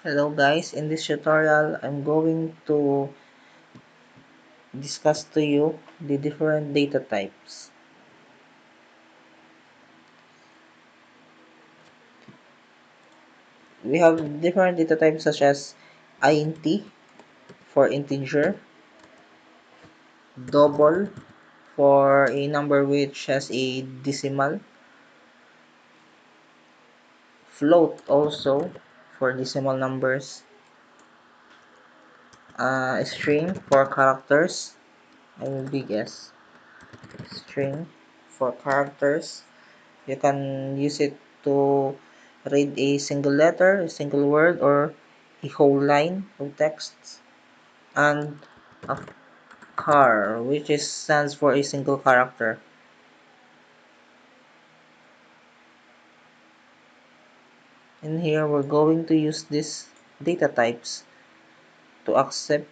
Hello guys, in this tutorial I'm going to discuss to you the different data types. We have different data types such as int for integer, double for a number which has a decimal, float also for decimal numbers, string for characters. I will big S. String for characters. You can use it to read a single letter, a single word, or a whole line of text. And a char, which stands for a single character. In here, we're going to use these data types to accept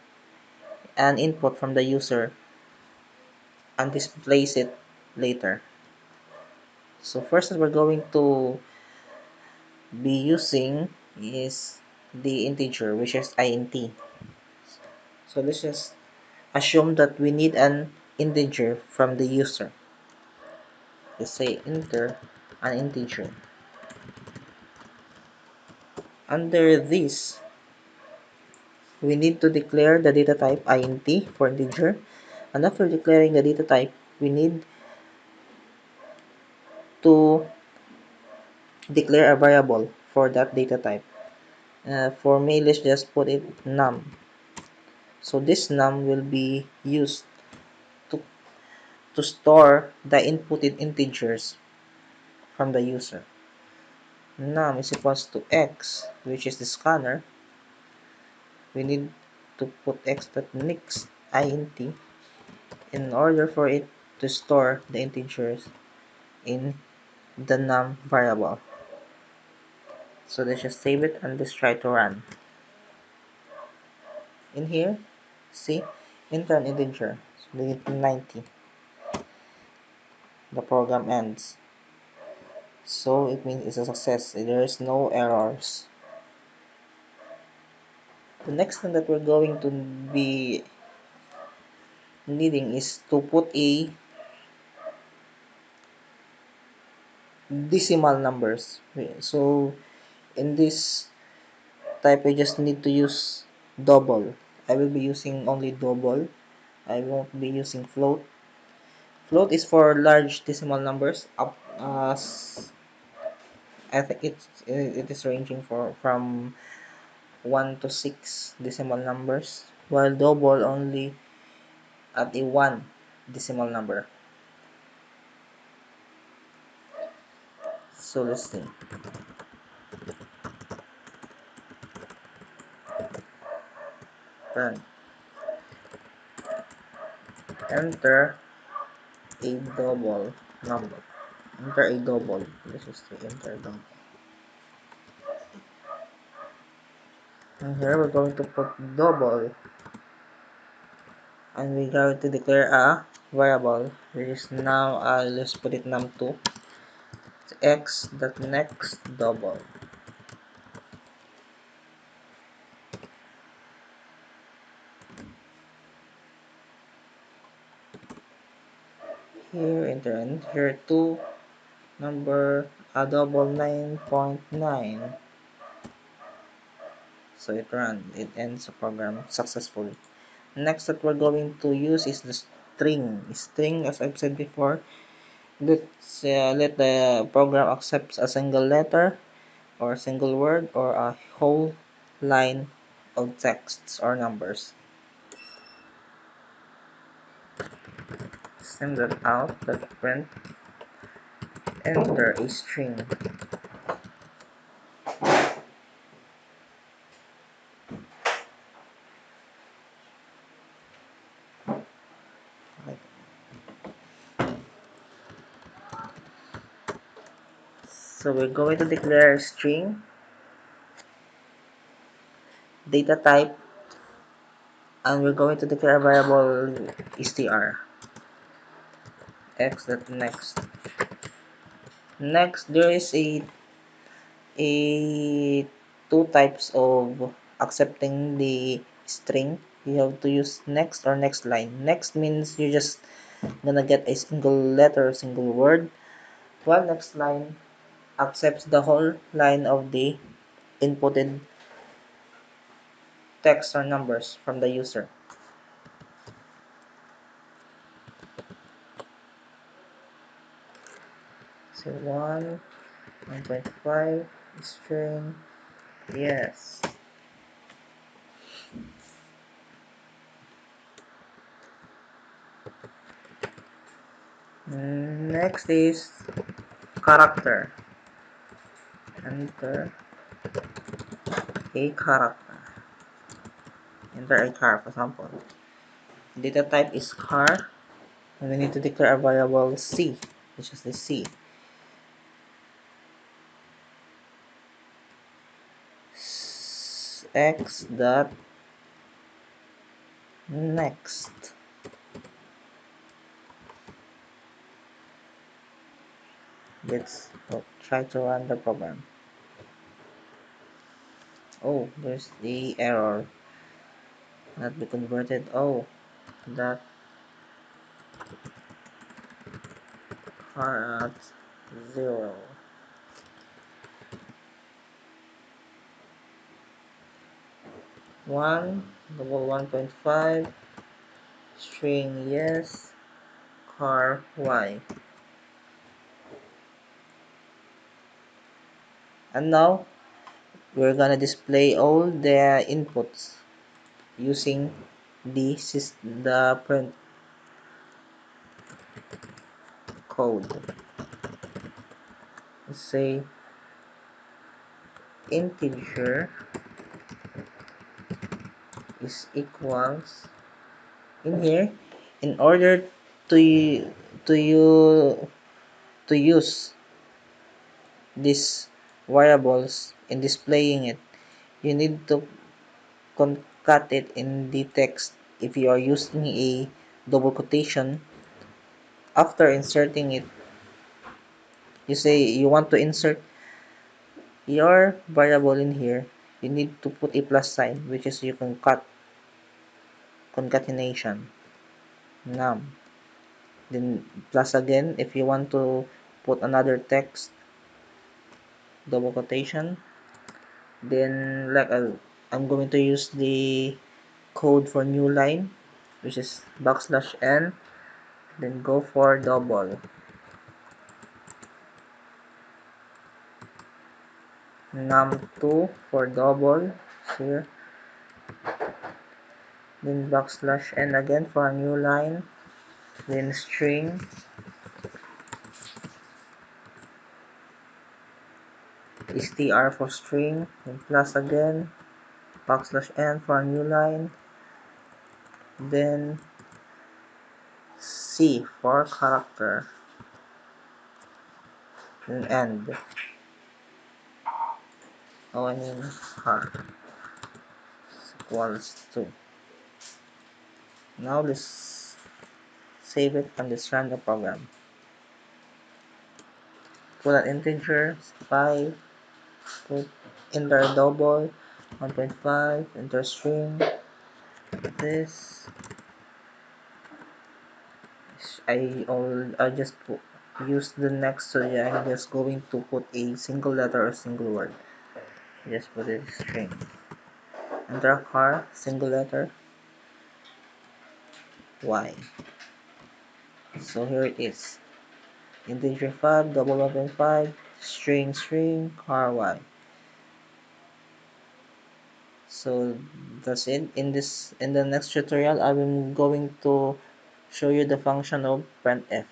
an input from the user and displays it later. So first that we're going to be using is the integer, which is int. So let's just assume that we need an integer from the user. Let's say enter an integer. Under this, we need to declare the data type int for integer, and after declaring the data type, we need to declare a variable for that data type. For me, let's just put it num. So this num will be used to, to store the inputted integers from the user. Num is equals to x, which is the scanner. We need to put x.next int in order for it to store the integers in the num variable. So let's just save it and let's try to run. In here, see, enter an integer. So we get 90. The program ends. So it means it's a success. There is no errors. The next thing that we're going to be needing is to put a decimal numbers. So in this type, I just need to use double. I will be using only double. I won't be using float. Float is for large decimal numbers. I think it is ranging from 1 to 6 decimal numbers, while double only at a 1 decimal number. So let's see. Run. Enter a double number. Enter a double. Let's just say enter double. And here we're going to put double, and we're going to declare a variable, which is now let's put it num2. It's x.next double. Here enter, and here 2 number a double 9.9. So it ends the program successfully. Next that we're going to use is the string. As I've said before, let the program accept a single letter or a single word or a whole line of texts or numbers. Send that out, that print, enter a string. So we're going to declare a string, data type, and we're going to declare a variable str. X.next. Next, there is a two types of accepting the string. You have to use next or next line. Next means you're just gonna get a single letter, single word, while next line accepts the whole line of the inputted text or numbers from the user. So 1.5 string, yes. Next is character. Enter a character. Enter a car, for example. Data type is car, and we need to declare a variable c, which is the c. X dot next. Let's try to run the program. Oh, there's the error. Not be converted. Oh, that car at 0. One double 1.5 string yes car y. And now we're gonna display all the inputs using the print code. Let's say integer is equals in here. In order to to you to use these variables in displaying it, you need to concat it in the text. If you are using a double quotation, after inserting it, you say you want to insert your variable in here, you need to put a plus sign, which is you concatenation num. Then plus again if you want to put another text, double quotation. Then I'm going to use the code for new line, which is \n, then go for double num2 for double here, then \n again for a new line, then string str for string, then plus again \n for a new line, then c for character, then end. Oh, I mean car equals 2. Now let's save it and let's run the program. Put an integer 5, put enter double 1.5, enter string. This I just use the next, so yeah, I'm just going to put a single letter or single word. Just put it string. Enter car single letter y. So here it is. Integer 5 double 1.5 string car y. So that's it. In the next tutorial I'm going to show you the function of printf.